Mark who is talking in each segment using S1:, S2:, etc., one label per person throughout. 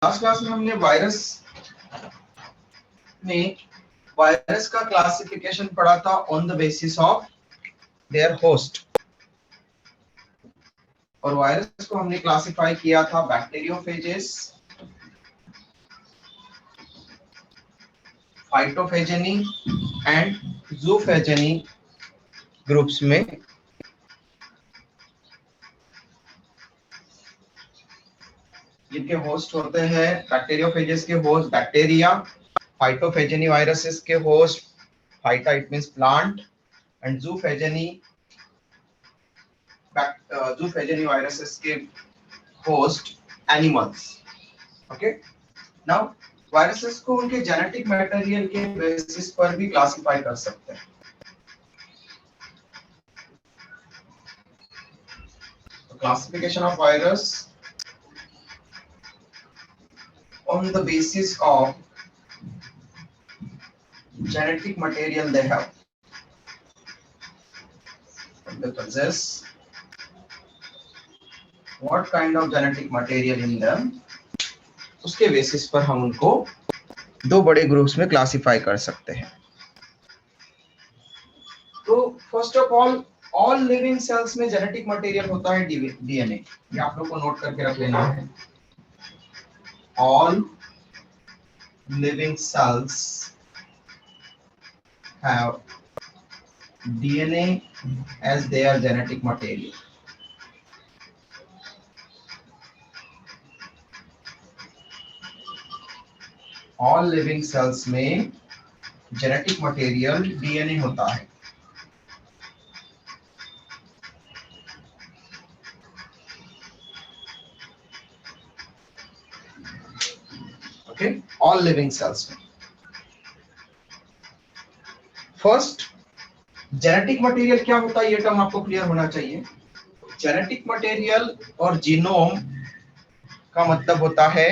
S1: Last class में हमने virus का क्लासिफिकेशन पढ़ा था on the basis of their host, और वायरस को हमने क्लासिफाई किया था bacteriophages, phytophagineae and zoophagineae groups में। जिनके होस्ट होते हैं बैक्टीरियोफेजेस के होस्ट बैक्टीरिया, फाइटोफेजेनी वायरसेस के host phyto it means plant, and zoophagineae viruses के host animals. Okay, now viruses को उनके जेनेटिक मटेरियल के बेसिस पर भी क्लासिफाई कर सकते हैं। Classification of virus on the basis of genetic material they have, they possess, what kind of genetic material in them, उसके बेसिस पर हम उनको दो बड़े ग्रुप्स में क्लासिफाई कर सकते हैं। तो first of all living cells में जेनेटिक मटेरियल होता है डीएनए। ये आप लोग को नोट करके रख लेना है। All living cells have DNA as their genetic material. All living cells में genetic material DNA होता है। Okay, all living cells में। फर्स्ट, जेनेटिक मटेरियल क्या होता है, ये टर्म आपको क्लियर होना चाहिए। जेनेटिक मटेरियल और जीनोम का मतलब होता है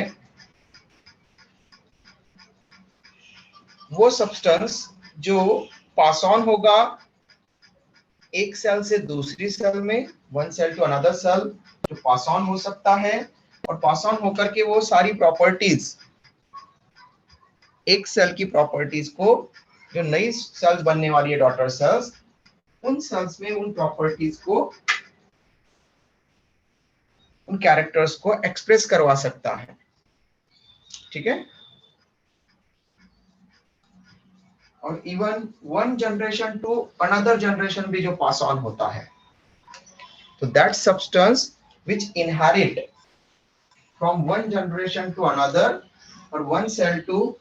S1: वो सब्सटेंस जो पास ऑन होगा एक सेल से दूसरी सेल में, one cell to another cell, जो पास ऑन हो सकता है, और पास ऑन होकर के वो सारी प्रॉपर्टीज, एक सेल की प्रॉपर्टीज को, जो नई सेल्स बनने वाली है डॉटर सेल्स, उन सेल्स में उन प्रॉपर्टीज को, उन कैरेक्टर्स को एक्सप्रेस करवा सकता है। ठीक है, और even one generation to another generation भी जो पास ऑन होता है, तो that substance which inherit from one generation to another और one cell to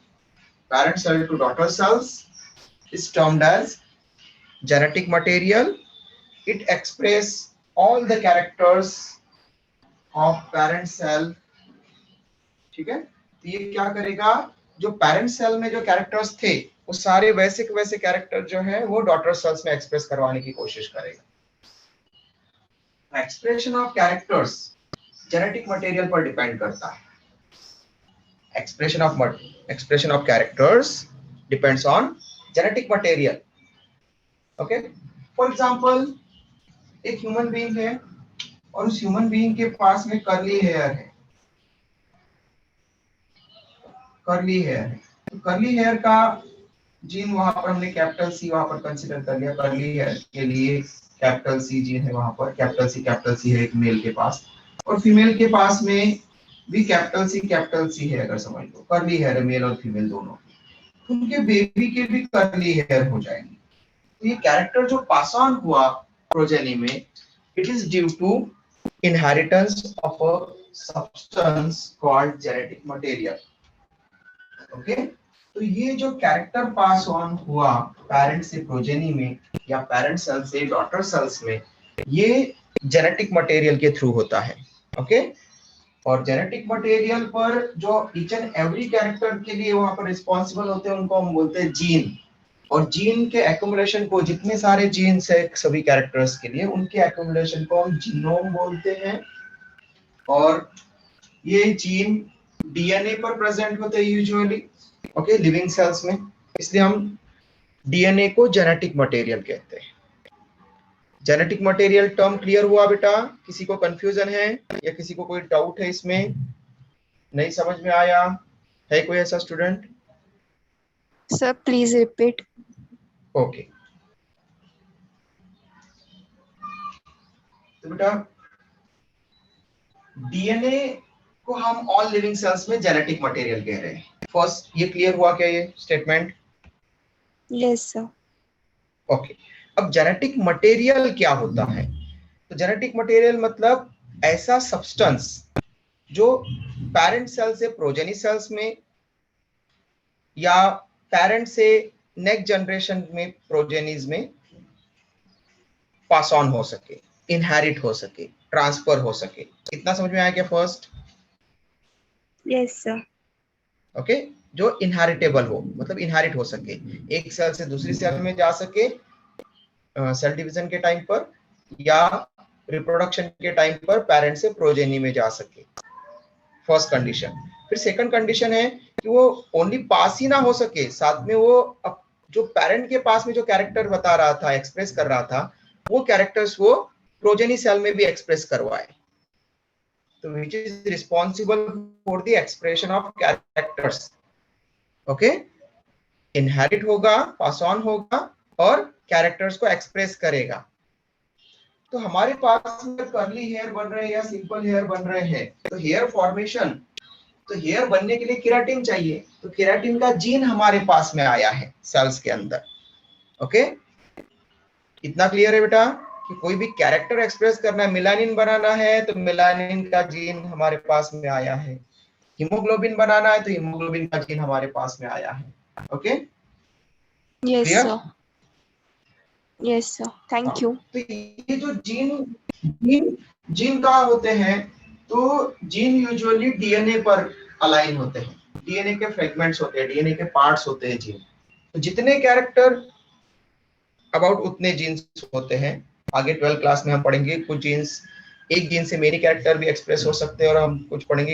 S1: parent cell to daughter cells is termed as genetic material. It express all the characters of parent cell. ठीक है, तो ये क्या करेगा, जो parent cell में जो characters थे वो सारे वैसे के वैसे character जो है वो daughter cells में express करवाने की कोशिश करेगा। Expression of characters genetic material पर depend करता है। Expression of characters depends on genetic material. Okay, for example, एक ह्यूमन बीइंग है और उस ह्यूमन बीइंग के पास में कर्ली हेयर है। कर्ली हेयर का जीन वहां पर हमने कैपिटल सी वहां पर कंसीडर कर लिया। कर्ली हेयर के लिए कैपिटल सी जीन है, वहां पर कैपिटल सी है एक मेल के पास, और फीमेल के पास में भी कैपिटल सी है। अगर समझ लो कर्ली हेयर है मेल और फीमेल दोनों, उनके बेबी के भी कर्ली हेयर हो जाएंगे। तो ये कैरेक्टर जो पास ऑन हुआ प्रोजेनी में, it is due to inheritance of a substance called genetic material. Okay, तो ये जो कैरेक्टर पास ऑन हुआ पेरेंट से प्रोजेनी में या पेरेंट सेल से डॉटर सेल्स में, ये जेनेटिक मटेरियल के थ्रू होता है। ओके, और जेनेटिक मटेरियल पर जो ईच एंड एवरी कैरेक्टर के लिए वहां पर रिस्पॉन्सिबल होते हैं उनको हम बोलते हैं जीन। और जीन के एक्युमुलेशन को, जितने सारे जीन्स है सभी कैरेक्टर्स के लिए, उनके एक्युमुलेशन को हम जीनोम बोलते हैं। और ये जीन डीएनए पर प्रेजेंट होते हैं यूजुअली, ओके, लिविंग सेल्स में, इसलिए हम डीएनए को जेनेटिक मटेरियल कहते हैं। जेनेटिक मटेरियल टर्म क्लियर हुआ बेटा? किसी को कंफ्यूजन है या किसी को कोई डाउट है इसमें? नहीं समझ में आया? है कोई ऐसा student?
S2: Sir please repeat.
S1: Okay, तो बेटा डीएनए को हम ऑल लिविंग सेल्स में जेनेटिक मटेरियल कह रहे हैं। फर्स्ट ये क्लियर हुआ क्या ये स्टेटमेंट?
S2: Yes sir.
S1: ओके, अब जेनेटिक मटेरियल क्या होता है? तो जेनेटिक मटेरियल मतलब ऐसा सब्सटेंस जो पेरेंट सेल से प्रोजेनी सेल्स में या पेरेंट से नेक्स्ट जनरेशन में प्रोजेनीज में पास ऑन हो सके, इनहेरिट हो सके, ट्रांसफर हो सके। इतना समझ में आया क्या फर्स्ट?
S2: Yes sir.
S1: ओके, जो इनहेरिटेबल हो मतलब इनहेरिट हो सके, एक सेल से दूसरी सेल में जा सके सेल डिवीजन के टाइम पर, या रिप्रोडक्शन के टाइम पर पेरेंट से प्रोजेनी में जा सके। First condition. फिर सेकंड कंडीशन है कि वो ओनली पास ही ना हो सके, साथ में वो जो पेरेंट के पास में जो कैरेक्टर बता रहा था, एक्सप्रेस कर रहा था, वो कैरेक्टर्स वो प्रोजेनी सेल में भी एक्सप्रेस करवाए। तो which is responsible for the expression of characters. Okay, inherit होगा, पास ऑन होगा और कैरेक्टर्स को एक्सप्रेस करेगा। तो हमारे पास में कर्ली हेयर बन रहे हैं या सिंपल हेयर बन रहे हैं, तो हेयर फॉर्मेशन, तो हेयर बनने के लिए केराटिन चाहिए, तो केराटिन का जीन हमारे पास में आया है सेल्स के अंदर। ओके, इतना क्लियर है बेटा कि कोई भी कैरेक्टर एक्सप्रेस करना है, मिलानिन बनाना है तो मिलानिन का जीन हमारे पास में आया है, हीमोग्लोबिन बनाना है तो हीमोग्लोबिन का जीन हमारे पास में आया है। Okay,
S2: yes
S1: clear?
S2: Sir. Yes sir, thank you.
S1: तो ये जो जीन जीन जीन कहाँ होते हैं? तो जीन यूजुअली डीएनए पर अलाइन होते हैं, डीएनए के फ्रेगमेंट्स होते हैं, डीएनए के पार्ट्स होते हैं जीन। तो जितने कैरेक्टर अबाउट उतने जीन्स होते हैं। आगे 12 क्लास में हम पढ़ेंगे कुछ जीन्स, एक जीन से मेनी कैरेक्टर भी एक्सप्रेस हो सकते हैं, और हम कुछ पढ़ेंगे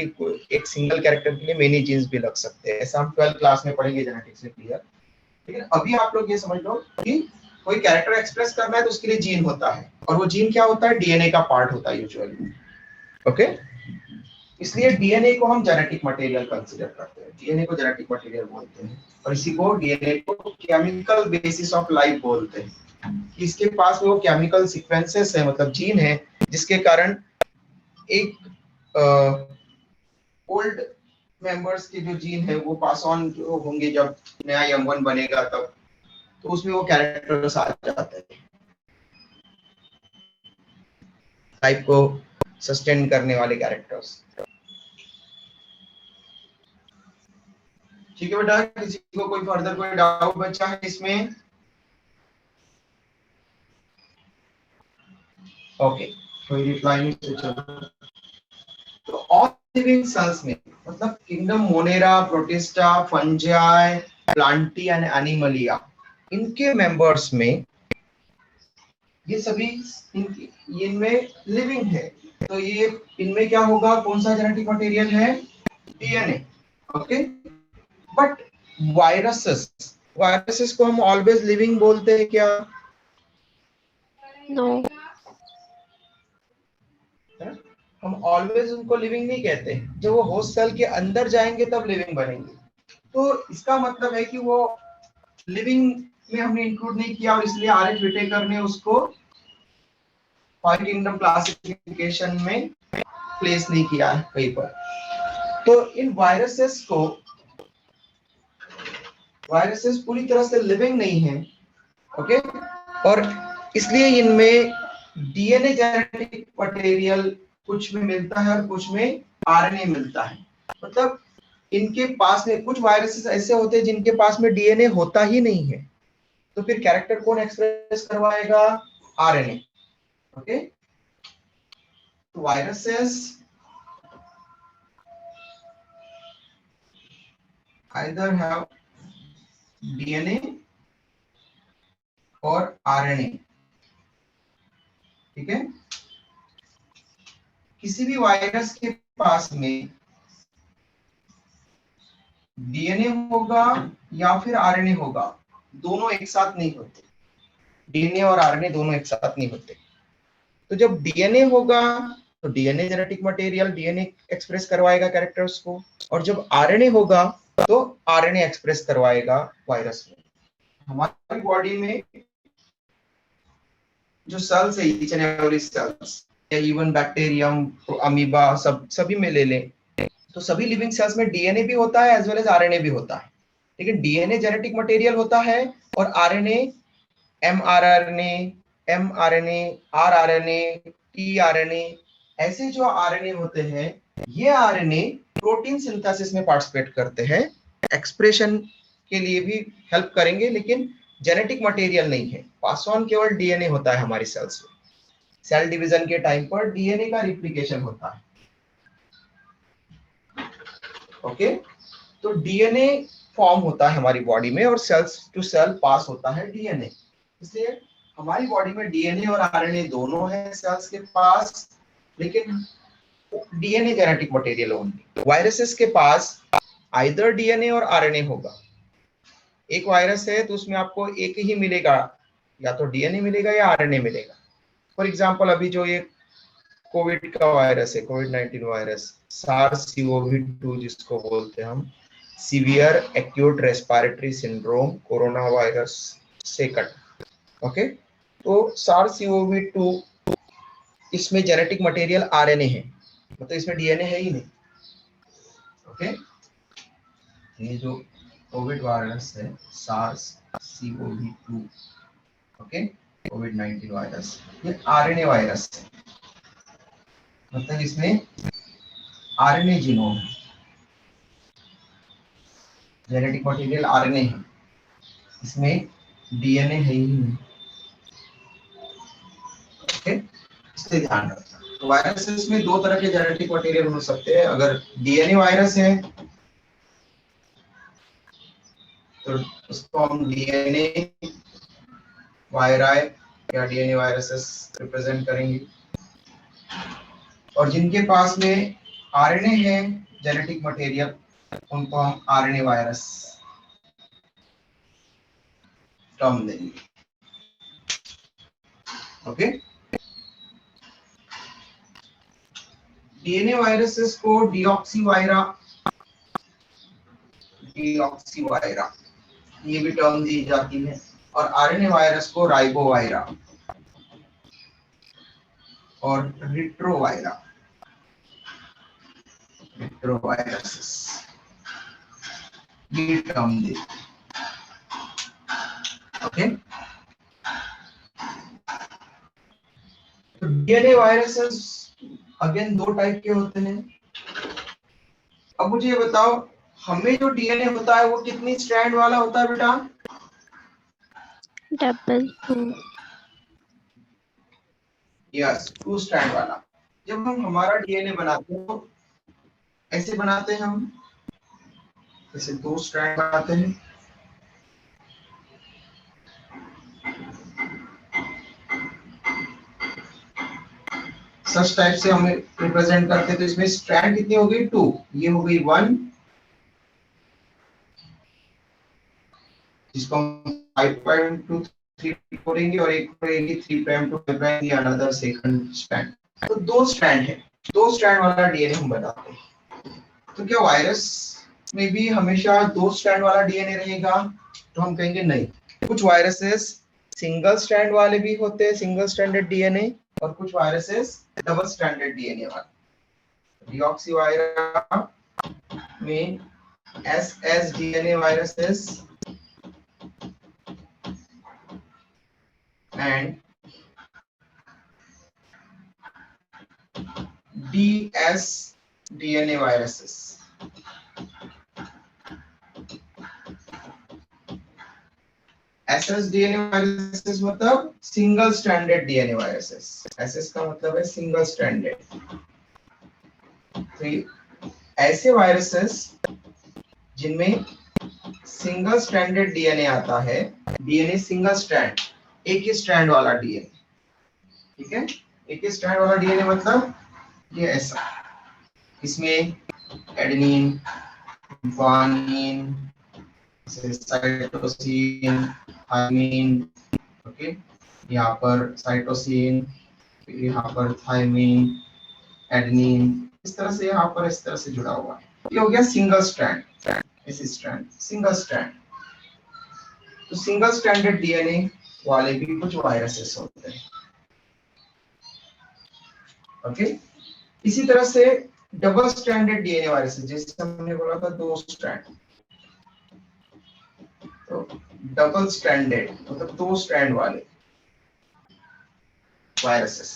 S1: एक सिंगल कैरेक्टर के लिए मेनी जीन्स भी लग सकते हैं। ऐसा हम 12 क्लास में पढ़ेंगे जेनेटिक्स में, क्लियर? लेकिन अभी आप लोग ये समझ लो कि कोई कैरेक्टर एक्सप्रेस करना है तो उसके लिए जीन होता है, और वो जीन क्या होता है? डीएनए का पार्ट होता है यूजुअली। ओके, इसलिए डीएनए को हम जेनेटिक मटेरियल कंसीडर करते हैं, डीएनए को जेनेटिक मटेरियल बोलते हैं, और इसी को डीएनए को केमिकल बेसिस ऑफ लाइफ बोलते हैं। इसके पास में वो केमिकल सीक्वेंसेस है, मतलब जीन है, जिसके कारण एक ओल्ड मेंबर्स के जो जीन है वो पास ऑन जो होंगे, जब नया यंग वन बनेगा तब, तो उसमें वो कैरेक्टर्स आ जाते हैं, लाइफ को सस्टेन करने वाले कैरेक्टर्स। ठीक है बेटा, किसी को कोई फर्दर कोई डाउट बचा है इसमें? ओके, कोई रिप्लाई नहीं तो चलो। तो ऑल लिविंग सेल्स में मतलब kingdom Monera, protista, fungi, Plantae and Animalia, इनके मेंबर्स में ये सभी इनमें लिविंग है। तो ये इनमें क्या होगा? कौन सा जेनेटिक मटेरियल है? DNA. Okay, but viruses, viruses को हम ऑलवेज लिविंग बोलते हैं क्या?
S2: नो।
S1: हम ऑलवेज उनको लिविंग नहीं कहते, जब वो होस्ट सेल के अंदर जाएंगे तब लिविंग बनेंगे। तो इसका मतलब है कि वो लिविंग में हमने इंक्लूड नहीं किया, और इसलिए आर.एच. विटेकर ने उसको फाइव किंगडम क्लासिफिकेशन में प्लेस नहीं किया है कहीं पर। तो इन वायरसेस पूरी तरह से लिविंग नहीं है। ओके, और इसलिए इनमें डीएनए जेनेटिक मटेरियल कुछ में मिलता है और कुछ में आरएनए मिलता है। मतलब इनके पास में कुछ वायरसेस ऐसे होते हैं जिनके पास में डीएनए होता ही नहीं है, तो फिर कैरेक्टर कौन एक्सप्रेस करवाएगा? आरएनए। ओके, तो वायरसेस either have डीएनए और आरएनए। ठीक है, किसी भी वायरस के पास में डीएनए होगा या फिर आरएनए होगा, दोनों एक साथ नहीं होते। डीएनए और आरएनए दोनों एक साथ नहीं होते। तो जब डीएनए होगा तो DNA genetic material DNA express करवाएगा कैरेक्टर्स को, और जब आरएनए होगा तो आरएनए एक्सप्रेस करवाएगा वायरस में। हमारी बॉडी में जो सेल्स है, each and every cells, even bacterium, amoeba, सभी में ले लें तो सभी लिविंग सेल्स में डीएनए भी होता है एज वेल एज आरएनए भी होता है। लेकिन डीएनए जेनेटिक मटेरियल होता है और RNA mRNA, mRNA, rRNA, tRNA, ऐसे जो आरएनए होते हैं, ये आरएनए प्रोटीन सिंथेसिस में पार्टिसिपेट करते हैं, एक्सप्रेशन के लिए भी हेल्प करेंगे, लेकिन जेनेटिक मटेरियल नहीं है। पास ऑन केवल डीएनए होता है हमारी सेल्स में। सेल डिवीजन के टाइम पर डीएनए का रिप्लिकेशन होता है। ओके, तो डीएनए फॉर्म होता है हमारी बॉडी में और सेल्स टू सेल पास होता है डीएनए। इसलिए हमारी बॉडी में डीएनए और आरएनए दोनों है सेल्स के पास, लेकिन DNA genetic material only. Viruses के पास आइदर डीएनए और आरएनए होगा। एक वायरस है तो उसमें आपको एक ही मिलेगा, या तो डीएनए मिलेगा या आरएनए मिलेगा। फॉर एग्जांपल अभी जो ये कोविड का वायरस है, कोविड-19 वायरस, SARS-CoV-2 जिसको बोलते हैं हम, severe acute respiratory syndrome, corona virus से कट। ओके, तो SARS-CoV-2 इसमें जेनेटिक मटेरियल आरएनए है, मतलब इसमें डीएनए है ही नहीं। ओके, ये जो कोविड वायरस है SARS-CoV-2, ओके, कोविड-19 वायरस, ये आरएनए वायरस है, मतलब इसमें आरएनए जीनोम है, जेनेटिक मटेरियल आरएनए है, इसमें डीएनए है ही नहीं। ओके, इससे ध्यान रखना। तो वायरसेस में दो तरह के जेनेटिक मटेरियल हो सकते हैं। अगर डीएनए वायरस है तो उसको हम डीएनए वायराई या डीएनए वायरसेस रिप्रेजेंट करेंगे, और जिनके पास में आरएनए है जेनेटिक मटेरियल, उनको हम आरएनए वायरस टर्म देंगे। ओके, डीएनए वायरसेस को डीऑक्सीवायरा ये भी टर्म दी जाती है, और आरएनए वायरस को राइबोवायरा और रिट्रोवायरसेस ये टर्म दी। ओके, तो डीएनए वायरसेस अगेन दो टाइप के होते हैं। अब मुझे ये बताओ, हमें जो डीएनए होता है वो कितनी स्ट्रैंड वाला होता है बेटा?
S2: डबल 2।
S1: यस, 2 स्ट्रैंड वाला। जब हम हमारा डीएनए बनाते हैं तो ऐसे बनाते हैं हम, जैसे 2 स्ट्रैंड बनाते हैं। सच टाइप से हमें रिप्रेजेंट करते हैं। तो इसमें स्ट्रैंड कितनी हो गई? 2। ये हो गई 1, जिसको हम 5.23 करेंगे, और एक रहेगी 3' to 5' अनदर सेकंड स्ट्रैंड। तो 2 स्ट्रैंड है, 2 स्ट्रैंड वाला डीएनए हम बनाते हैं। तो क्या वायरस में भी हमेशा 2 स्ट्रैंड वाला डीएनए रहेगा? तो हम कहेंगे नहीं। कुछ वायरसेस सिंगल स्ट्रैंड वाले भी होते हैं, सिंगल स्ट्रैंडेड डीएनए, और कुछ वायरसेस डबल स्ट्रैंडेड डीएनए वाले। डीऑक्सीवायरा में SS DNA viruses and DS DNA viruses. SS DNA viruses मतलब single stranded DNA viruses. SS का मतलब है सिंगल स्ट्रैंडेड। तो ऐसे वायरसेस जिनमें सिंगल स्ट्रैंडेड डीएनए आता है, डीएनए सिंगल स्ट्रैंड, एक ही स्ट्रैंड वाला डीएनए, ठीक है, एक ही स्ट्रैंड वाला डीएनए मतलब ये ऐसा, इसमें adenine, guanine, cytosine, thymine, okay, यहाँ पर साइटोसिन, यहाँ पर थायमिन, एडेनिन, इस तरह से यहाँ पर इस तरह से जुड़ा हुआ है। ये हो गया सिंगल स्ट्रैंड, इस स्ट्रैंड सिंगल स्ट्रैंड। तो सिंगल स्ट्रैंडेड डीएनए वाले भी कुछ वायरसेस होते हैं। ओके, इसी तरह से डबल स्ट्रैंडेड डीएनए वायरसेस, जैसे हमने बोला था 2 स्ट्रैंड, तो डबल स्ट्रैंडेड मतलब 2 स्ट्रैंड वाले viruses,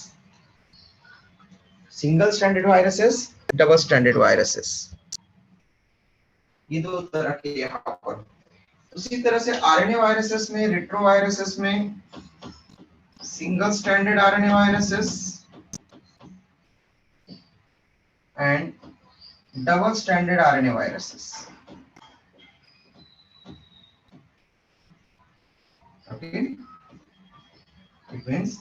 S1: single stranded viruses, double stranded viruses, ये 2 तरह के यहाँ पर। उसी तरह से आरएनए वायरसेस में, रेट्रोवायरसेस में single stranded RNA viruses and double stranded RNA viruses. Okay, it means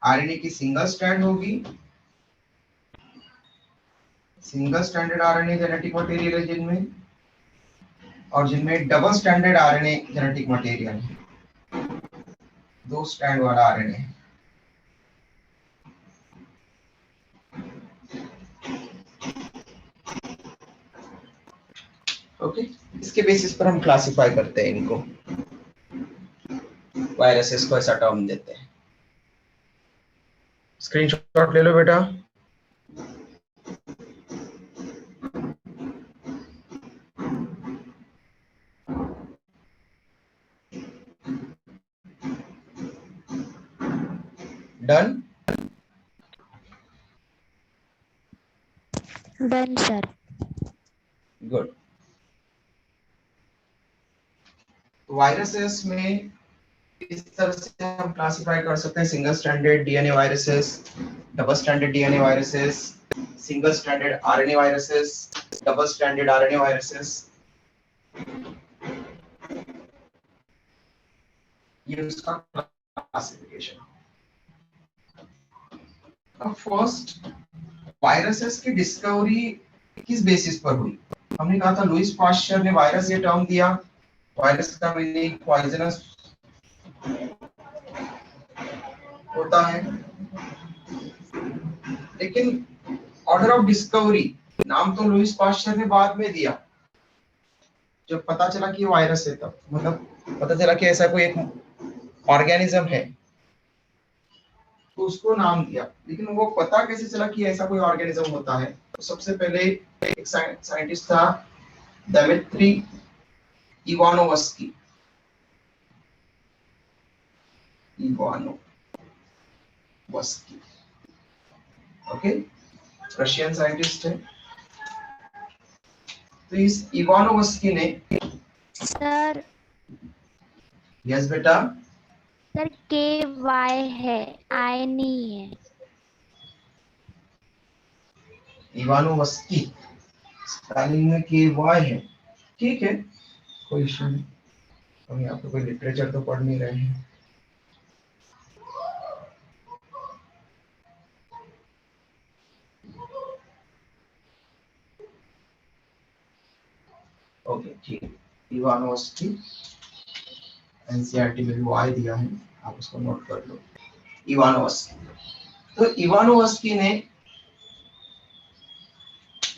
S1: RNA की सिंगल स्ट्रैंड होगी, single stranded RNA genetic material है जिनमें, और जिनमें double stranded RNA genetic material है, 2 स्ट्रैंड वाला आरएनए है। ओके, इसके बेसिस पर हम क्लासिफाई करते हैं इनको, वायरसेस को ऐसा टर्म देते हैं। स्क्रीनशॉट ले लो बेटा। Done,
S3: done sir.
S1: Good. Viruses में इस तरह से हम क्लासिफाई कर सकते हैं, single stranded DNA viruses, double stranded DNA viruses, single stranded RNA viruses, double stranded RNA viruses. ये उसका क्लासिफिकेशन। अब फर्स्ट, वायरसेस की डिस्कवरी किस बेसिस पर हुई? हमने कहा था लुईस पाश्चर ने वायरस ये टर्म दिया, वायरस का मीनिंग पॉइजनस होता है, लेकिन ऑर्डर ऑफ डिस्कवरी नाम तो लुईस पाश्चर ने बाद में दिया, जब पता चला कि वायरस है, तब मतलब पता चला कि ऐसा कोई एक ऑर्गेनिज्म है तो उसको नाम दिया। लेकिन वो पता कैसे चला कि ऐसा कोई ऑर्गेनिज्म होता है? तो सबसे पहले एक साइंटिस्ट था Dmitri Ivanovsky, okay, Russian scientist है। तो इस इवानोवस्की ने,
S3: सर
S1: यस बेटा,
S3: सर KY है, I नहीं है।
S1: इवानोवस्की स्पेलिंग में KY है, ठीक है, कोई इशू नहीं। हम यहाँ पे कोई लिटरेचर तो पढ़ नहीं रहे हैं। ओके, ठीक है, इवानोवस्की, एनसीईआरटी में भी वाई दिया है, आप उसको नोट कर लो, इवानोवस्की। तो इवानोवस्की ने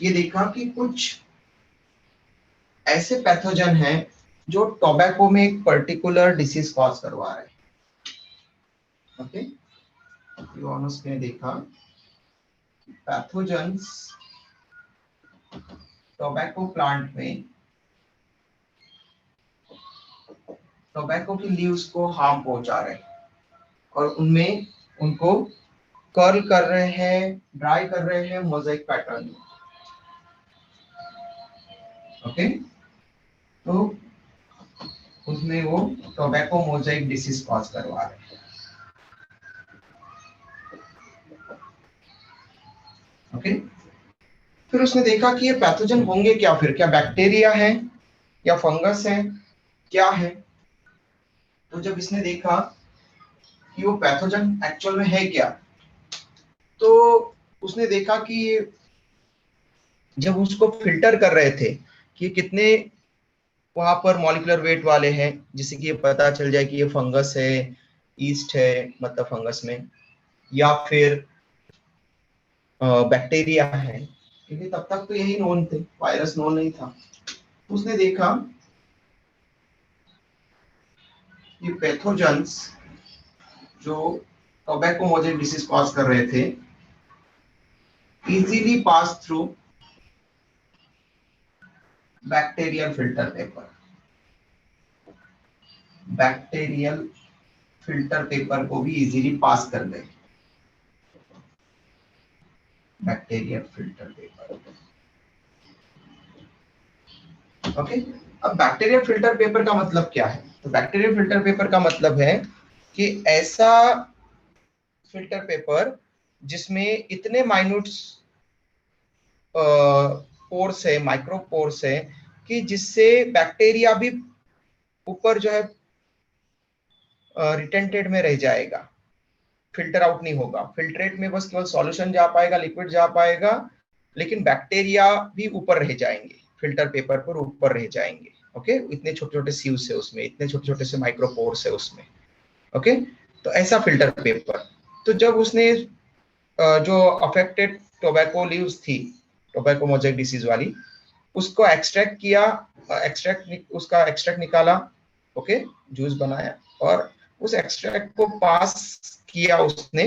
S1: ये देखा कि कुछ ऐसे पैथोजन हैं जो टोबैको में एक पर्टिकुलर डिसीज कॉज करवा रहे हैं। ओके, इवानोवस्की ने देखा पैथोजन्स टोबैको प्लांट में टोबैको की लीव्स को हार्म पहुंचा रहे हैं और उनमें उनको कर्ल कर रहे हैं, ड्राई कर रहे हैं मोज़ेक पैटर्न में। ओके, तो उसमें वो टोबैको मोज़ेक डिसीज कॉज करवा रहे हैं। ओके, फिर उसने देखा कि ये पैथोजन होंगे क्या, फिर क्या बैक्टीरिया है या फंगस है, क्या है? तो जब इसने देखा कि वो पैथोजन एक्चुअल में है क्या, तो उसने देखा कि जब उसको फिल्टर कर रहे थे कि कितने वहां पर मॉलिक्यूलर वेट वाले हैं, जिससे कि ये पता चल जाए कि ये फंगस है, ईस्ट है मतलब फंगस में, या फिर बैक्टीरिया है, क्योंकि तब तक तो यही नोन थे, वायरस नोन नहीं था। उसने देखा कि पैथोजेंस जो टोबैको मोजेक डिसीज कॉज कर रहे थे easily pass through bacterial filter paper. Bacterial filter paper को भी इजीली पास कर दे। Bacterial filter paper, okay. अब बैक्टीरियल फिल्टर पेपर का मतलब क्या है? तो बैक्टीरियल फिल्टर पेपर का मतलब है कि ऐसा फिल्टर पेपर जिसमें इतने माइन्यूट पोर्स है, माइक्रो पोर्स है, कि जिससे बैक्टीरिया भी ऊपर जो है रिटेंटेड में रह जाएगा, फिल्टर आउट नहीं होगा। फिल्ट्रेट में बस केवल सॉल्यूशन जा पाएगा, लिक्विड जा पाएगा, लेकिन बैक्टीरिया भी ऊपर रह जाएंगे, फिल्टर पेपर पर ऊपर रह जाएंगे। ओके, इतने छोटे छोटे सीव्स है उसमें, इतने छोटे छोटे से माइक्रोपोर्स है उसमें। ओके, तो ऐसा फिल्टर पेपर। तो जब उसने जो अफेक्टेड टोबैको लीव्स थी, टोबैको मोजेक डिसीज वाली, उसको एक्सट्रैक्ट किया, उसका एक्सट्रैक्ट निकाला, ओके, जूस बनाया, और उस एक्सट्रैक्ट को पास किया उसने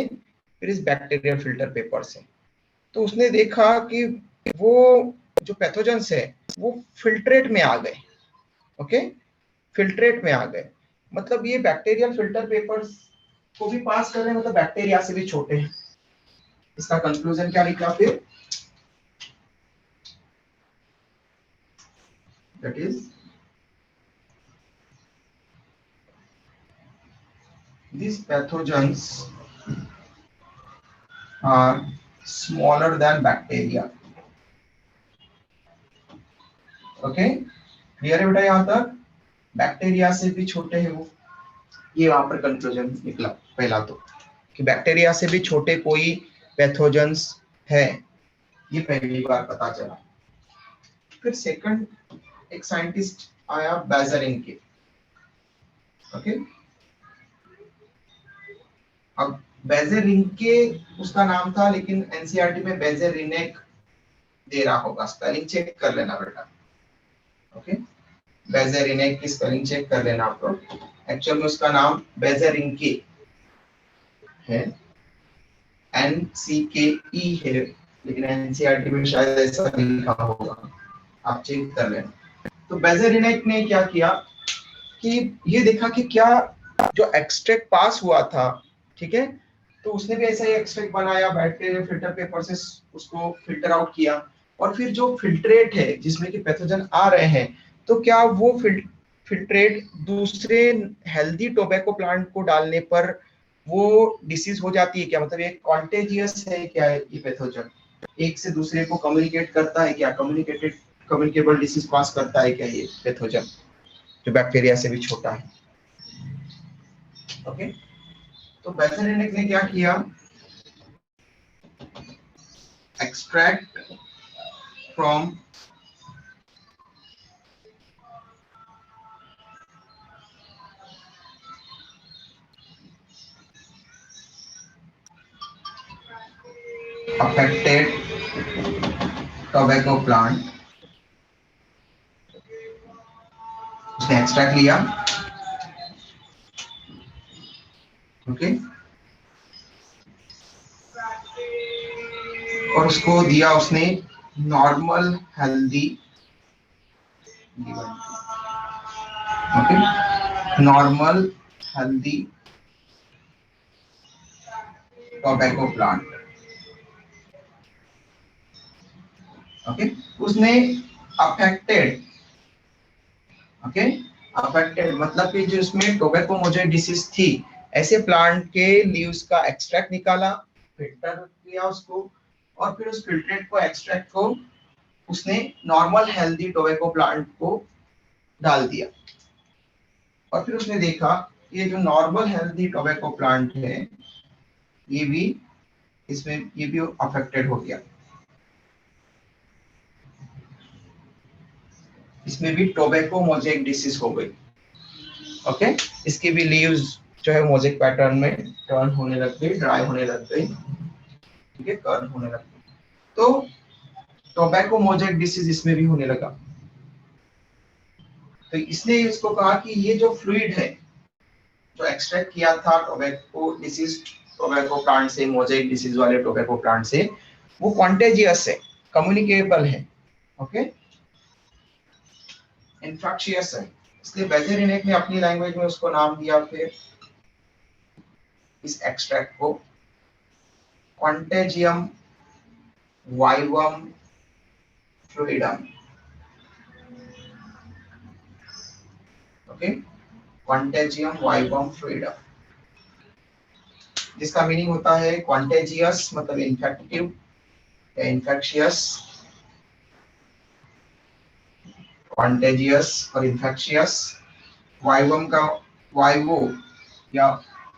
S1: फिर इस बैक्टीरियल फिल्टर पेपर से। तो उसने देखा कि वो जो पैथोजेंस है वो फिल्ट्रेट में आ गए। ओके, फिल्ट्रेट में आ गए, मतलब ये बैक्टीरियल फिल्टर पेपर्स को भी पास कर रहे हैं, मतलब बैक्टीरिया से भी छोटे हैं। इसका कंक्लूजन क्या निकला फिर? That is these pathogens are smaller than bacteria. Okay, clear है बेटा? यहां तक बैक्टीरिया से भी छोटे हैं वो, ये वहां पर कंक्लूजन निकला पहला तो, कि बैक्टीरिया से भी छोटे कोई पैथोजेंस है, ये पहली बार पता चला। फिर सेकंड एक साइंटिस्ट आया, बेजरिंके। ओके, अब बेजरिंके उसका नाम था, लेकिन एनसीईआरटी में बेजरिनेक दे रहा होगा, स्पेलिंग चेक कर लेना बेटा। ओके, बेजरिनेक की स्पेलिंग चेक कर लेना आप लोग। एक्चुअल में उसका नाम बेजरिंके है, NCKE है, लेकिन एनसीईआरटी में शायद ऐसा लिखा होगा, आप चेक कर लेना। तो बेजरिनेक ने क्या किया कि ये देखा कि क्या जो एक्सट्रैक्ट पास हुआ था, ठीक है, तो उसने भी ऐसा ही एक्सट्रैक्ट बनाया, बैक्टीरियल फिल्टर पेपर से उसको फिल्टर आउट किया, और फिर जो फिल्ट्रेट है जिसमें कि पैथोजन आ रहे हैं, तो क्या वो फिल्ट्रेट दूसरे हेल्दी टोबैको प्लांट को डालने पर वो डिसीज हो जाती है क्या? मतलब ये कॉन्टेजियस है क्या ये पैथोजन? एक से दूसरे को कम्युनिकेट करता है क्या? कम्युनिकेबल डिसीज पास करता है क्या ये पैथोजन जो बैक्टीरिया से भी छोटा है? ओके, तो बेजरिनेक ने क्या किया, extract from affected tobacco plant, उसने एक्सट्रैक्ट लिया, ओके, और उसको दिया उसने normal healthy, okay, normal healthy tobacco plant. Okay, उसने अफेक्टेड, ओके, अफेक्टेड मतलब कि जिसमें टोबैको मोजेक डिसीज थी, ऐसे प्लांट के लीव्स का एक्सट्रैक्ट निकाला, फिल्टर किया उसको, और फिर उस फिल्ट्रेट को, एक्सट्रैक्ट को उसने नॉर्मल हेल्दी टोबैको प्लांट को डाल दिया, और फिर उसने देखा ये जो नॉर्मल हेल्दी टोबैको प्लांट है ये भी, इसमें ये भी अफेक्टेड हो गया, इसमें भी टोबैको मोजेक डिसीज हो गई। ओके, इसके भी लीव्स जो है मोजेक पैटर्न में टर्न होने लग गई, ड्राई होने लग गई, ठीक है, कर्ल होने लग गई। तो टोबैको मोजाइक डिसीज इसमें भी होने लगा। तो इसने इसको कहा कि ये जो फ्लूइड है जो एक्सट्रैक्ट किया था टोबैको डिसीज टोबैको प्लांट से, मोजाइक डिसीज वाले टोबैको प्लांट से, वो कॉन्टेजियस है, कम्युनिकेबल है, ओके, इन्फेक्शियस है। इसलिए बेजेरिनेक ने अपनी लैंग्वेज में उसको नाम दिया फिर इस एक्सट्रैक्ट को contagium vivum fluidum, okay, contagium vivum fluidum, जिसका मीनिंग होता है कॉन्टेजियस मतलब इन्फेक्टिव या इन्फेक्शियस, कॉन्टेजियस और इन्फेक्शियस। वाइवम का वाइवो या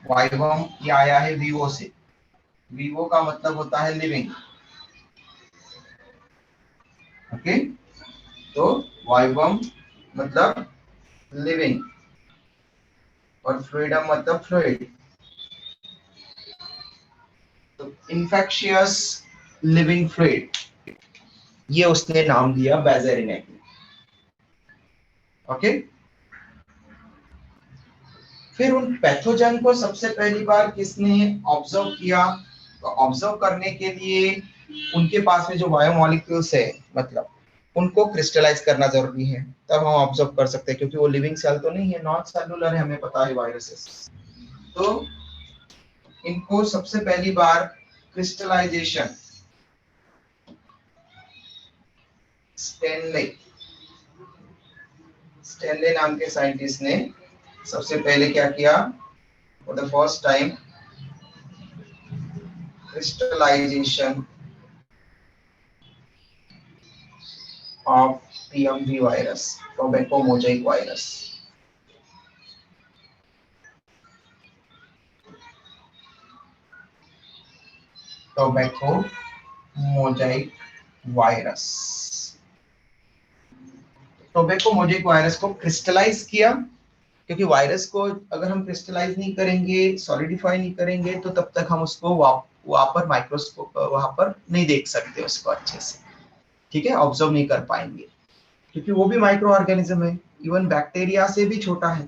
S1: वाइवम ये आया है वीवो से, वीवो का मतलब होता है लिविंग, ओके, तो वाइवम मतलब लिविंग और फ्लूइडम मतलब फ्लूइड, तो इन्फेक्शियस लिविंग फ्लूइड, ये उसने नाम दिया बेजेरिनेक ने, ओके। फिर उन पैथोजन को सबसे पहली बार किसने ऑब्जर्व किया? तो ऑब्जर्व करने के लिए उनके पास में जो बायोमोलिक्यूल्स है, मतलब उनको क्रिस्टलाइज करना जरूरी है, तब हम ऑब्जर्व कर सकते हैं, क्योंकि वो लिविंग सेल तो नहीं है, नॉन सेलुलर है, हमें पता है वायरसेस। तो इनको सबसे पहली बार क्रिस्टलाइजेशन स्टेनले स्टेनले नाम के साइंटिस्ट ने सबसे पहले क्या किया? For the first time crystallization of TMV virus, tobacco mosaic virus. Tobacco mosaic virus. Tobacco Mosaic virus को क्रिस्टलाइज किया, क्योंकि वायरस को अगर हम क्रिस्टलाइज नहीं करेंगे, सॉलिडिफाई नहीं करेंगे, तो तब तक हम उसको वहां पर माइक्रोस्कोप वहां पर नहीं देख सकते उसको अच्छे से, ठीक है, ऑब्जर्व नहीं कर पाएंगे, क्योंकि वो भी माइक्रो ऑर्गेनिज्म है, इवन बैक्टीरिया से भी छोटा है।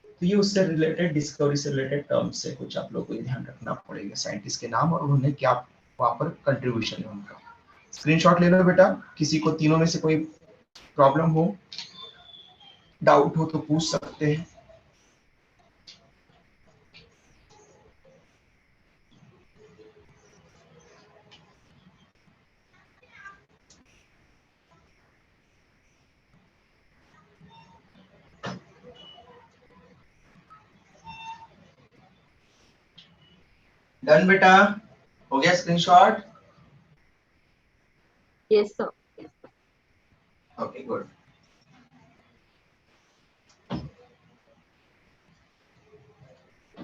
S1: तो ये उससे रिलेटेड, डिस्कवरी से रिलेटेड टर्म्स से कुछ आप लोग को ध्यान रखना पड़ेगा, साइंटिस्ट के नाम और उन्होंने क्या वहां पर कंट्रीब्यूशन है उनका। स्क्रीनशॉट ले लो बेटा, किसी को तीनों में से कोई प्रॉब्लम हो, डाउट हो तो पूछ सकते हैं। डन बेटा, हो गया screenshot?
S4: Yes, sir.
S1: Okay good.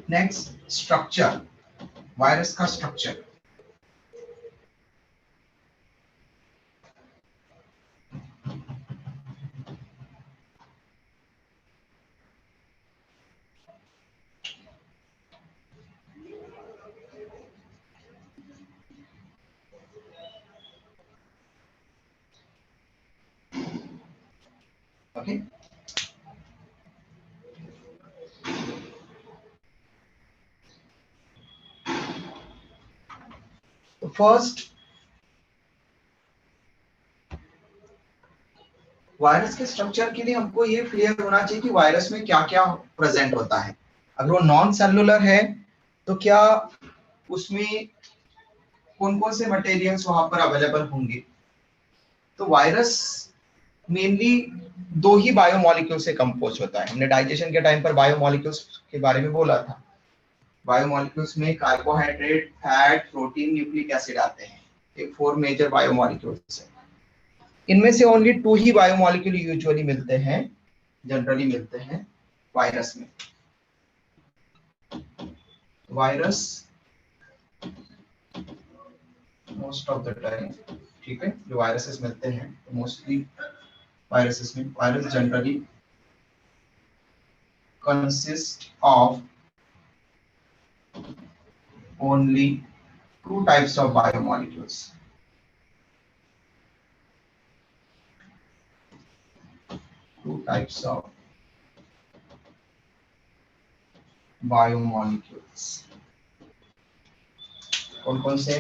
S1: Next structure, virus का स्ट्रक्चर। ओके, तो फर्स्ट वायरस के स्ट्रक्चर के लिए हमको ये क्लियर होना चाहिए कि वायरस में क्या क्या प्रेजेंट होता है। अगर वो नॉन सेलुलर है तो क्या उसमें कौन कौन से मटेरियल्स वहां पर अवेलेबल होंगे? तो वायरस मेनली दो ही बायोमोलिक्यूल से कंपोज होता है। हमने डाइजेशन के टाइम पर बायोमोलिक्यूल्स के बारे में बोला था। बायोमोलिक्यूल्स में carbohydrate, fat, protein, nucleic acid आते हैं। ये 4 मेजर बायोमोलिक्यूल्स हैं। इनमें से ओनली 2 ही बायोमोलिक्यूल यूजुअली मिलते हैं, जनरली मिलते हैं वायरस में। Virus most of the time, ठीक है, जो वायरसेस मिलते हैं मोस्टली वायरसेस में, virus generally consist of only two types of biomolecules. Two types of biomolecules. कौन कौन से?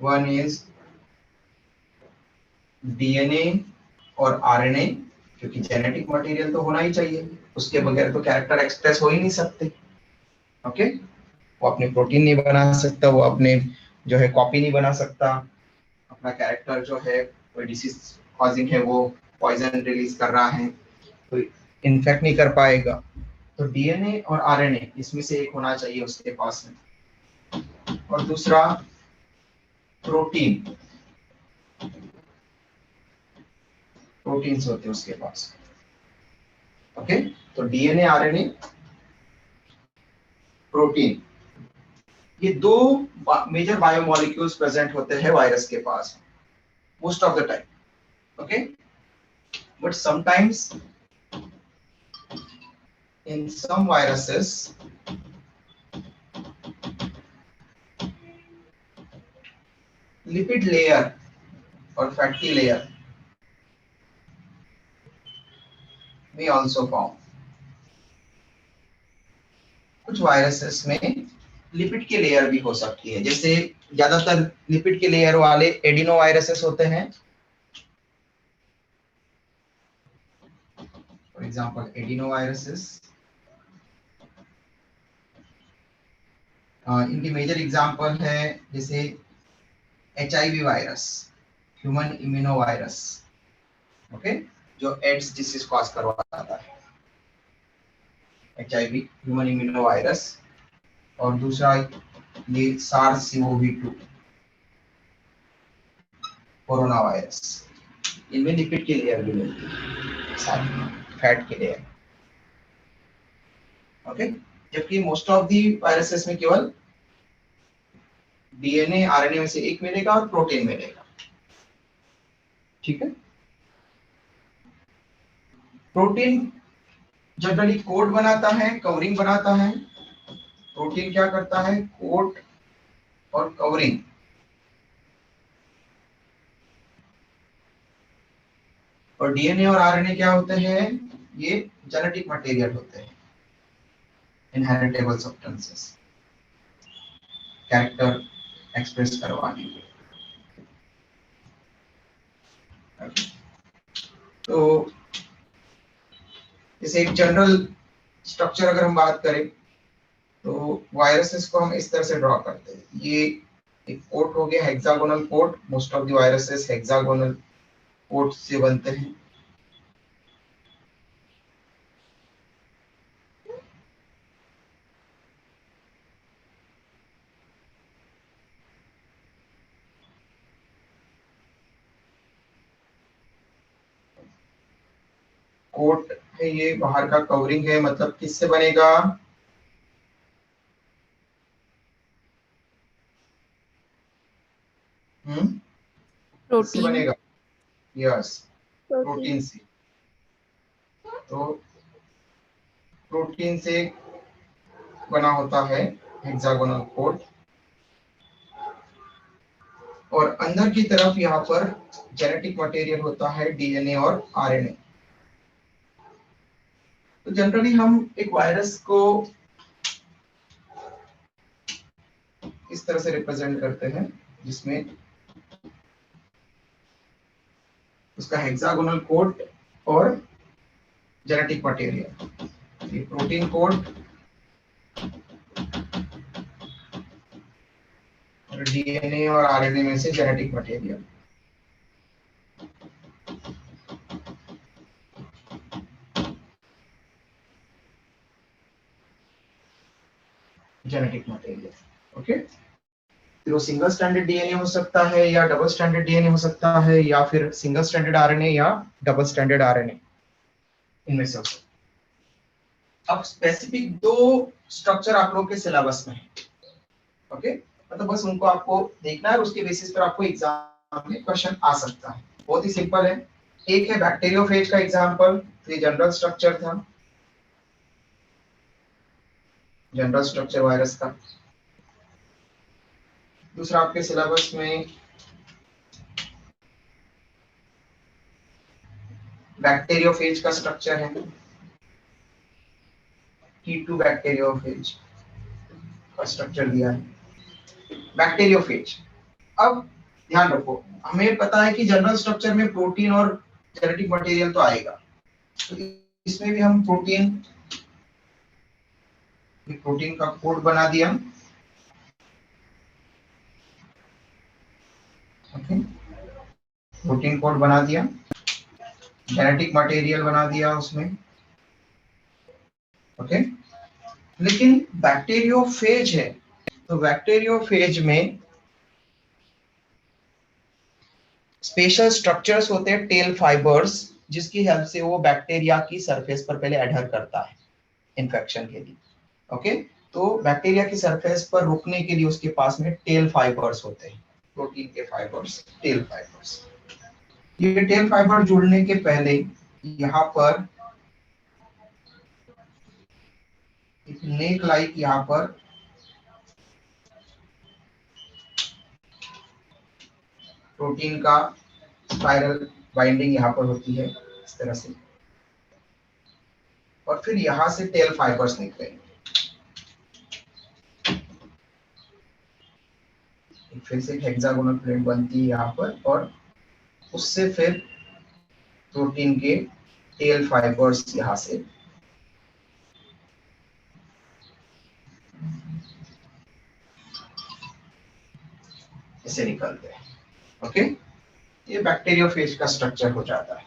S1: One is DNA और RNA, क्योंकि जेनेटिक मटेरियल तो होना ही चाहिए, उसके बगैर तो कैरेक्टर एक्सप्रेस हो ही नहीं सकते. ओके, वो अपने प्रोटीन नहीं बना सकता, वो अपने जो है कॉपी नहीं बना सकता, अपना कैरेक्टर जो है कोई डिसीज कॉजिंग है, वो पॉइजन रिलीज कर रहा है तो इन्फेक्ट नहीं कर पाएगा. तो डीएनए और आरएनए इसमें से एक होना चाहिए उसके पास में. और दूसरा प्रोटीन, प्रोटीन्स होते हैं उसके पास. ओके, तो डीएनए आरएनए प्रोटीन, ये दो मेजर बायोमोलिक्यूल्स प्रेजेंट होते हैं वायरस के पास most of the time. Okay, but sometimes in some viruses lipid layer or fatty layer may also form. कुछ वायरसेस में लिपिड के लेयर भी हो सकती है, जैसे ज्यादातर लिपिड के लेयर वाले एडिनो वायरसेस होते हैं. फॉर एग्जांपल एडिनो वायरसेस, इनकी मेजर एग्जांपल है जैसे HIV virus, human immuno virus, okay, जो एड्स डिसीज कॉज करवाता है, HIV ह्यूमन इम्यूनो वायरस. और दूसरा ये SARS-CoV-2 कोरोना वायरस, इनमें लिपिड की लेयर भी मिलती है, साथ फैट की लेयर. ओके, जबकि मोस्ट ऑफ दी वायरसेस में केवल डीएनए आरएनए में से एक मिलेगा और प्रोटीन मिलेगा. ठीक है, प्रोटीन जनरली कोट बनाता है, कवरिंग बनाता है. प्रोटीन क्या करता है? कोट और कवरिंग. और डीएनए और आरएनए क्या होते हैं? ये जेनेटिक मटेरियल होते हैं, इनहेरिटेबल सब्सटेंसेस, कैरेक्टर एक्सप्रेस करवाने के. तो जैसे एक जनरल स्ट्रक्चर अगर हम बात करें तो वायरसेस को हम इस तरह से ड्रॉ करते हैं. ये एक कोट हो गया, hexagonal coat. Most of the viruses hexagonal coat से बनते हैं. कोट है, ये बाहर का कवरिंग है, मतलब किससे बनेगा? किससे बनेगा? यस, प्रोटीन से. तो प्रोटीन से बना होता है हेक्सागोनल कोट. और अंदर की तरफ यहाँ पर जेनेटिक मटेरियल होता है डीएनए और आरएनए. तो जनरली हम एक वायरस को इस तरह से रिप्रेजेंट करते हैं, जिसमें उसका हेक्सागोनल कोड और जेनेटिक मटेरियल. ये प्रोटीन कोड और डीएनए और आरएनए में से genetic material. Genetic material. Okay, तो सिंगल स्ट्रैंडेड डीएनए हो सकता है या डबल स्ट्रैंडेड डीएनए हो सकता है, या फिर सिंगल स्ट्रैंडेड आरएनए या डबल स्ट्रैंडेड आरएनए, इनमें से हो सकता है. अब स्पेसिफिक दो स्ट्रक्चर आप लोगों के सिलेबस में है. ओके, मतलब बस उनको आपको देखना है, उसके बेसिस पर आपको एग्जाम में क्वेश्चन आ सकता है. बहुत ही सिंपल है. एक है बैक्टीरियोफेज का एग्जांपल, ये जनरल स्ट्रक्चर था, जनरल स्ट्रक्चर वायरस का. दूसरा आपके सिलेबस में बैक्टीरियोफेज का स्ट्रक्चर है, T2 बैक्टीरियोफेज का स्ट्रक्चर दिया है। बैक्टीरियोफेज, अब ध्यान रखो, हमें पता है कि जनरल स्ट्रक्चर में प्रोटीन और जेनेटिक मटेरियल तो आएगा, तो इसमें भी हम प्रोटीन का कोड बना दिया। ओके, प्रोटीन कोड बना दिया, जेनेटिक मटेरियल बना दिया उसमें। ओके, लेकिन बैक्टीरियोफेज है, तो बैक्टीरियोफेज में स्पेशल स्ट्रक्चर्स होते हैं, टेल फाइबर्स, जिसकी हेल्प से वो बैक्टीरिया की सरफेस पर पहले एडहर करता है इन्फेक्शन के लिए। ओके, तो बैक्टीरिया की सरफेस पर रुकने के लिए उसके पास में टेल फाइबर्स होते हैं, प्रोटीन के फाइबर्स, टेल फाइबर्स। ये टेल फाइबर जुड़ने के पहले यहाँ पर एक नेक लाइक यहाँ पर प्रोटीन का स्पाइरल बाइंडिंग यहाँ पर होती है इस तरह से, और फिर यहाँ से टेल फाइबर्स निकलेंगे। फिर से एक हेक्सागोनल प्लेट बनती है यहाँ पर, और उससे फिर प्रोटीन के टेल फाइबर्स यहाँ से ऐसे निकलते हैं। ओके, ये बैक्टीरियोफेज का स्ट्रक्चर हो जाता है।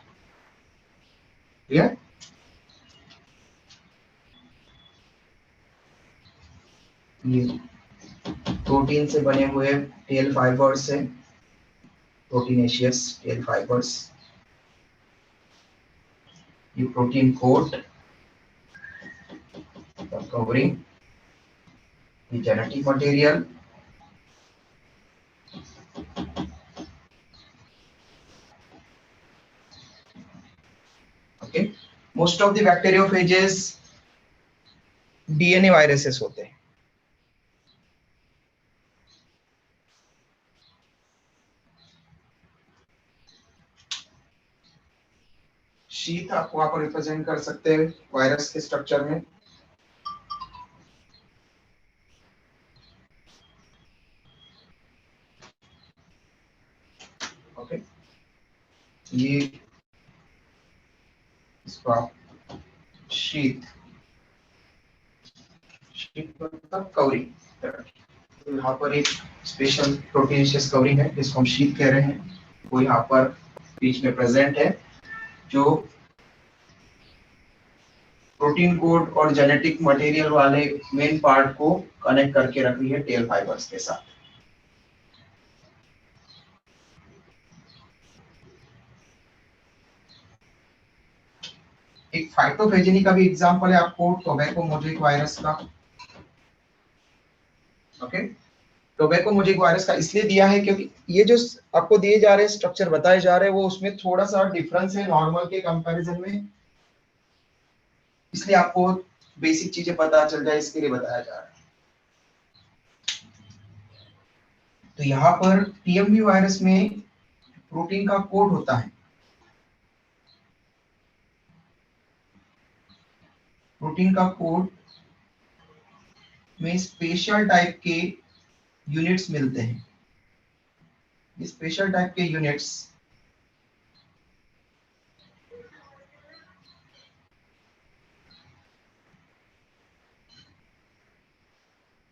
S1: क्लियर? ये प्रोटीन से बने हुए टेल फाइबर्स है, प्रोटीनेशियस टेल फाइबर्स। ये प्रोटीन कोट कवरिंग, ये genetic material, okay. Most of the bacteriophages DNA viruses होते हैं। शीट आप वहां पर रिप्रेजेंट कर सकते हैं वायरस के स्ट्रक्चर में। ओके, ये इसको आप शीट, शीट मतलब कवरिंग, तो यहाँ पर एक स्पेशल प्रोटीनेशियस कवरिंग है जिसको हम शीट कह रहे हैं, वो यहाँ पर बीच में प्रेजेंट है, जो प्रोटीन कोड और जेनेटिक मटेरियल वाले मेन पार्ट को कनेक्ट करके रख रही है टेल फाइबर्स के साथ। एक फाइटोफेजेनी का भी एग्जांपल है आपको टोबैको मोज़ेक वायरस का। ओके, टोबैको मोज़ेक वायरस का इसलिए दिया है क्योंकि ये जो आपको दिए जा रहे हैं स्ट्रक्चर बताए जा रहे हैं वो उसमें थोड़ा सा डिफरेंस है नॉर्मल के कंपैरिजन में, इसलिए आपको बेसिक चीजें पता चल जाए इसके लिए बताया जा रहा है। तो यहाँ पर टीएमवी वायरस में प्रोटीन का कोड होता है, प्रोटीन का कोड में स्पेशल टाइप के यूनिट्स मिलते हैं। ये स्पेशल टाइप के यूनिट्स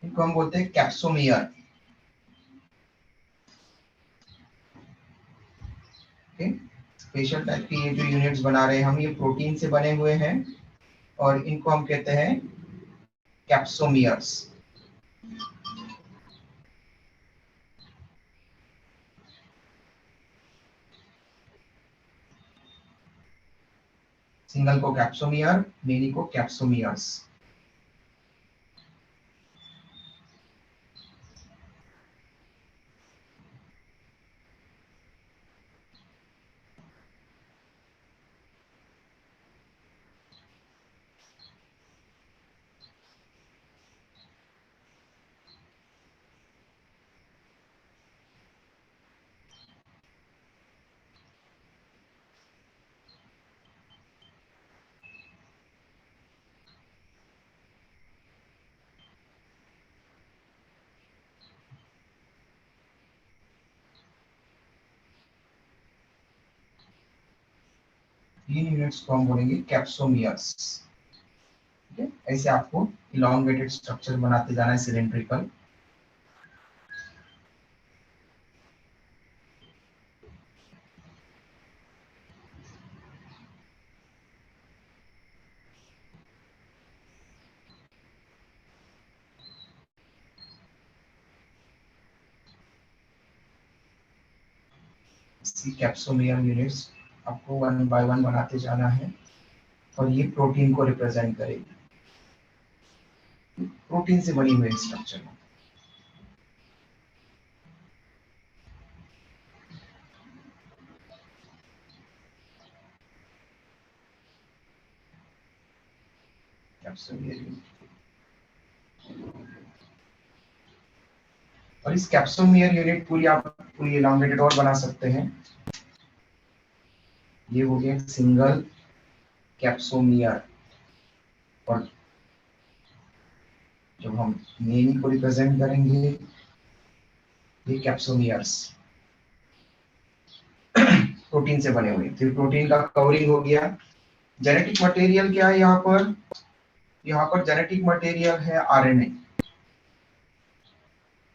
S1: इनको हम बोलते हैं कैप्सोमियर। ओके, स्पेशल टाइप के ये जो यूनिट्स बना रहे हैं हम, ये प्रोटीन से बने हुए हैं और इनको हम कहते हैं कैप्सोमियर्स। सिंगल को कैप्सोमियर, मेनी को कैप्सोमियर्स। इन यूनिट्स को हम बोलेंगे कैप्सोमियर्स। ठीक है, ऐसे आपको इलॉन्गेटेड स्ट्रक्चर बनाते जाना है सिलेंड्रिकल। इसी कैप्सोमियर यूनिट्स आपको वन बाय वन बनाते जाना है और ये प्रोटीन को रिप्रेजेंट करेगी। प्रोटीन से बनी हुई स्ट्रक्चर। कैप्सोमियर यूनिट, और इस कैप्सोमियर यूनिट पूरी आप पूरी एलोंगेटेड और बना सकते हैं। ये हो गया सिंगल कैप्सोमियर, और जब हम मेन को रिप्रेजेंट करेंगे ये कैप्सोमियर्स प्रोटीन से बने हुए। फिर प्रोटीन का कवरिंग हो गया। जेनेटिक मटेरियल क्या है यहाँ पर? यहाँ पर जेनेटिक मटेरियल है आरएनए।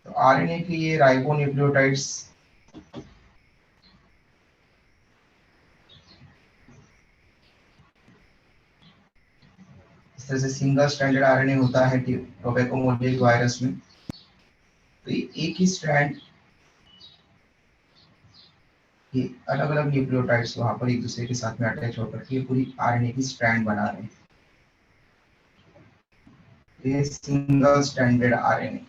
S1: तो आरएनए के ये राइबोन्यूक्लियोटाइड्स, इस तरह से सिंगल स्ट्रैंडेड आरएनए होता है टोबैकोमोलिक वायरस में। तो ये एक ही स्ट्रैंड, ये अलग अलग न्यूक्लियोटाइड्स वहां पर एक दूसरे के साथ में अटैच होकर के पूरी आरएनए की स्ट्रैंड बना रहे हैं। ये सिंगल स्ट्रैंडेड आरएनए।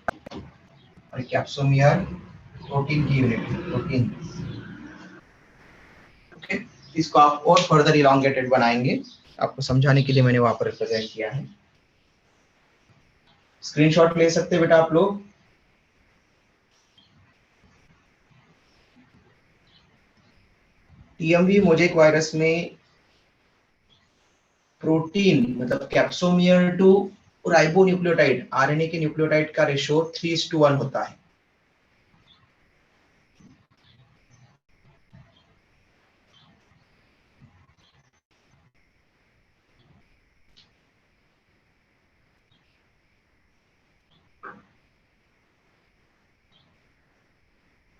S1: और कैप्सोमियर प्रोटीन की यूनिट है, प्रोटीन। ओके, इसको आप और फर्दर इलॉन्गेटेड बनाएंगे। आपको समझाने के लिए मैंने वहां पर रिप्रेजेंट किया है। स्क्रीनशॉट ले सकते हैं बेटा आप लोग। टीएमवी मोज़ेक वायरस में प्रोटीन मतलब कैप्सोमियर टू राइबोन्यूक्लियोटाइड, आरएनए के न्यूक्लियोटाइड का रेशियो 3:1 होता है।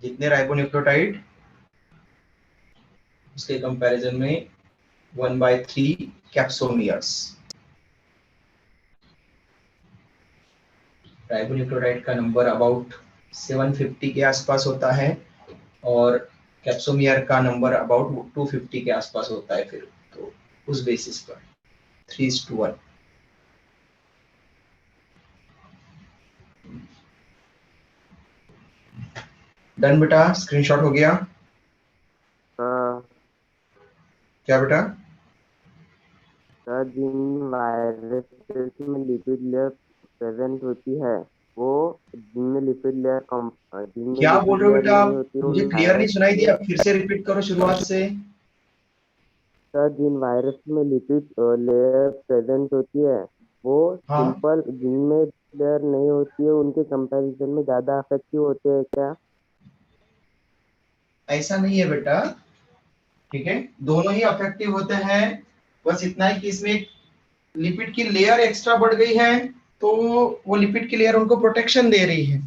S1: जितने राइबोन्यूक्लियोटाइड उसके कंपैरिजन में 1/3 कैप्सोमियर्स। राइबोन्यूक्लियोटाइड का नंबर अबाउट 750 के आसपास होता है और कैप्सोमियर का नंबर अबाउट 250 के आसपास होता है। फिर तो उस बेसिस पर 3:1। डन बेटा, स्क्रीनशॉट हो गया? क्या बेटा?
S4: सर जिन वायरस में लिपिड लेयर प्रेजेंट होती है वो जिनमें लिपिड लेयर
S1: क्या बोल रहे हो बेटा आप? मुझे क्लियर नहीं सुनाई दिया, फिर से रिपीट करो शुरुआत से।
S4: सर जिन वायरस में लिपिड लेयर प्रेजेंट होती है वो सिंपल जिनमें लेयर नहीं होती है उनके कंपैरिजन में ज्यादा इफेक्टिव होते हैं क्या?
S1: ऐसा नहीं है बेटा, ठीक है, दोनों ही इफेक्टिव होते हैं। बस इतना है कि इसमें लिपिड की लेयर एक्स्ट्रा बढ़ गई है तो वो लिपिड की लेयर उनको प्रोटेक्शन दे रही है।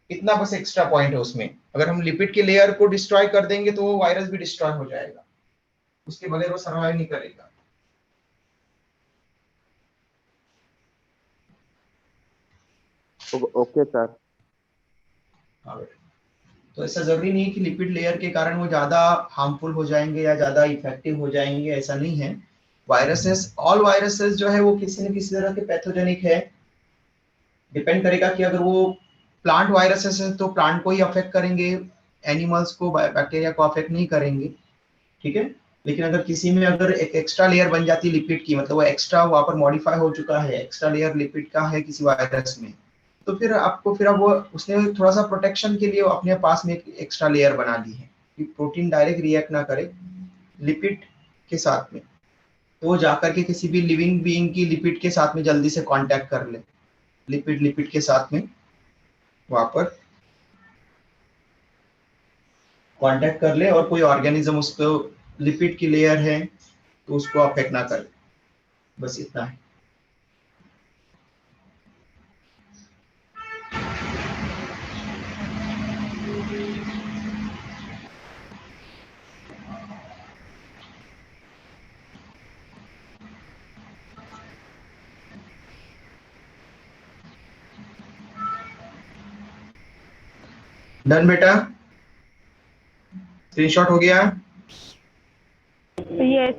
S1: इतना बस एक्स्ट्रा पॉइंट है उसमें। अगर हम लिपिड की लेयर को डिस्ट्रॉय कर देंगे तो वो वायरस भी डिस्ट्रॉय हो जाएगा, उसके बगैर वो सर्वाइव नहीं करेगा।
S4: Okay sir.
S1: हाँ बेटा, तो ऐसा जरूरी नहीं है कि लिपिड लेयर के कारण वो ज्यादा हार्मफुल हो जाएंगे या ज्यादा इफेक्टिव हो जाएंगे, ऐसा नहीं है। वायरसेस, ऑल वायरसेस जो है वो किसी न किसी तरह के पैथोजेनिक है। डिपेंड करेगा कि अगर वो प्लांट वायरसेस है तो प्लांट को ही अफेक्ट करेंगे, एनिमल्स को, बैक्टीरिया को अफेक्ट नहीं करेंगे। ठीक है, लेकिन अगर किसी में अगर एक एक्स्ट्रा लेयर बन जाती है लिपिड की, मतलब वो एक्स्ट्रा वहां पर मॉडिफाई हो चुका है, एक्स्ट्रा लेयर लिपिड का है किसी वायरस में, तो फिर आपको फिर अब वो उसने थोड़ा सा प्रोटेक्शन के लिए अपने पास में एक एक्स्ट्रा लेयर बना ली है कि प्रोटीन डायरेक्ट रिएक्ट ना करे लिपिड के साथ में, तो वो जाकर के किसी भी लिविंग बीइंग की लिपिड के साथ में जल्दी से कांटेक्ट कर ले, लिपिड लिपिड के साथ में वहां पर कांटेक्ट कर ले और कोई ऑर्गेनिज्म उस पर लिपिड की लेयर है तो उसको अफेक्ट ना करे, बस इतना है। डन बेटा, स्क्रीनशॉट हो गया?
S3: Yes.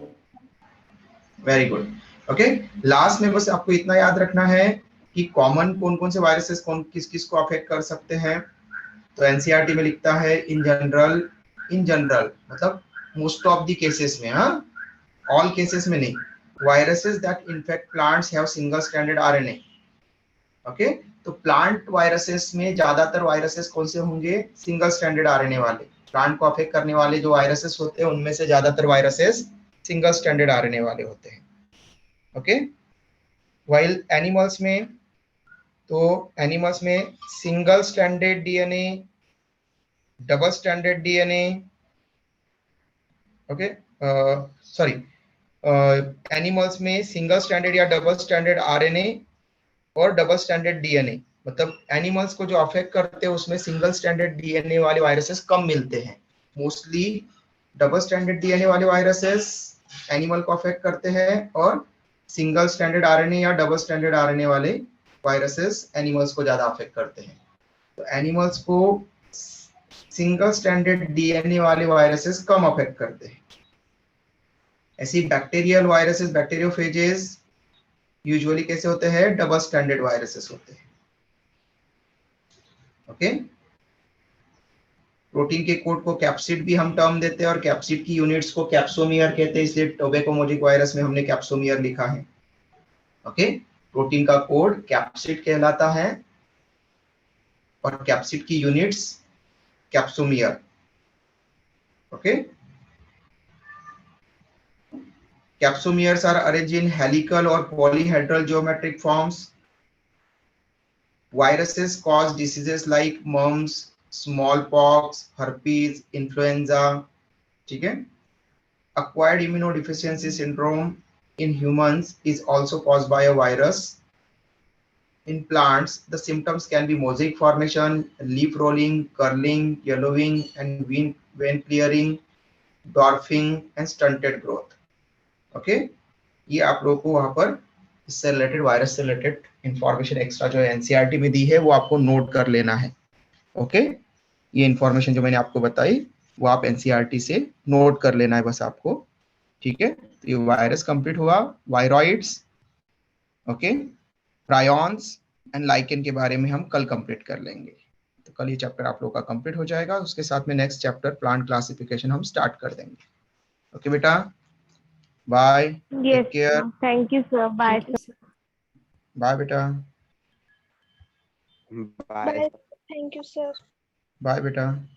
S1: Very good. Okay, last में बस आपको इतना याद रखना है कि कॉमन कौन कौन से वायरसेस कौन किस किस को अफेक्ट कर सकते हैं। तो एनसीईआरटी में लिखता है इन जनरल, इन जनरल मतलब मोस्ट ऑफ द केसेस में, हाँ, ऑल केसेस में नहीं, viruses that infect plants have single stranded RNA. Okay, तो प्लांट वायरसेस में ज्यादातर वायरसेस कौन से होंगे? सिंगल स्ट्रैंडेड आरएनए वाले। प्लांट को अफेक्ट करने वाले जो वायरसेस होते हैं उनमें से ज्यादातर वायरसेस सिंगल स्ट्रैंडेड आरएनए वाले होते हैं। ओके, वाइल एनिमल्स में, तो एनिमल्स में single stranded DNA, double stranded DNA, okay, sorry, animals में सिंगल स्ट्रैंडेड या डबल स्ट्रैंडेड आरएनए और डबल स्ट्रैंडेड डीएनए, मतलब एनिमल्स को जो अफेक्ट करते हैं उसमें सिंगल स्ट्रैंडेड डीएनए वाले वायरसेस कम मिलते हैं। मोस्टली डबल स्ट्रैंडेड डीएनए वाले वायरसेस एनिमल को अफेक्ट करते हैं और सिंगल स्ट्रैंडेड आरएनए या डबल स्ट्रैंडेड आरएनए वाले वायरसेस एनिमल्स को ज्यादा अफेक्ट करते हैं। तो एनिमल्स को सिंगल स्ट्रैंडेड डीएनए वाले वायरसेस कम अफेक्ट करते हैं। ऐसी बैक्टीरियल वायरसेस, बैक्टीरियोफेजेस यूजुअली कैसे होते हैं? डबल स्ट्रैंडेड वायरसेस होते हैं। ओके, प्रोटीन के कोड को कैप्सिड भी हम टर्म देते हैं और कैप्सिड की यूनिट्स को कैप्सोमियर कहते हैं, इसलिए टोबैकोमोजिक वायरस में हमने कैप्सोमियर लिखा है। ओके, प्रोटीन का कोड कैप्सिड कहलाता है और कैप्सिड की units capsomere. Okay, capsomeres are arranged in helical और polyhedral geometric forms. Viruses cause diseases like mumps, smallpox, herpes, influenza, ठीक है? Acquired immunodeficiency syndrome in humans is also caused by a virus. In plants, the symptoms can be mosaic formation, leaf rolling, curling, yellowing, and vein clearing, dwarfing, and stunted growth. Okay? ये आप लोगों को वहां पर इससे related, virus से related information extra जो NCERT में दी है वो आपको नोट कर लेना है। ओके, ये इंफॉर्मेशन जो मैंने आपको बताई वो आप एनसीईआरटी से नोट कर लेना है बस आपको। ठीक है, तो ये वायरस कंप्लीट हुआ। Viroids, okay, prions and lichen के बारे में हम कल कंप्लीट कर लेंगे। तो कल ये चैप्टर आप लोगों का कंप्लीट हो जाएगा, उसके साथ में नेक्स्ट चैप्टर प्लांट क्लासिफिकेशन हम स्टार्ट कर देंगे। ओके बेटा, bye, take care.
S3: Thank you sir. Bye
S2: Thank you, sir.
S1: Bye बेटा,
S4: bye.
S2: Thank you, sir.
S1: Bye बेटा।